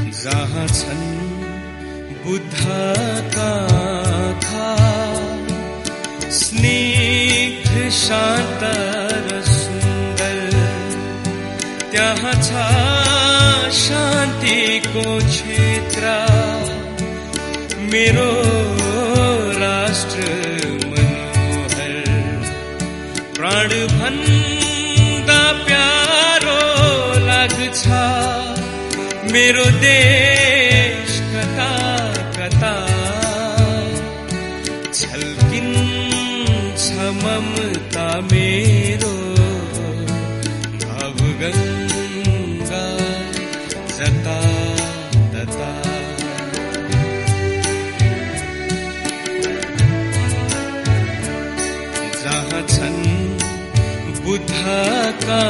जहाँ छन् बुद्धका आँखा, स्निग्ध शान्त र सुन्दर, त्यहाँ छ शान्तिको क्षेत्र। मेरो राष्ट्र मनोहर, प्राण भन्दा प्यारो लाग्छ। मेरो देश कता कता छल्किन्छ ममता मेरो भावगङ्गा जता तता। जहाँ छन् बुद्धका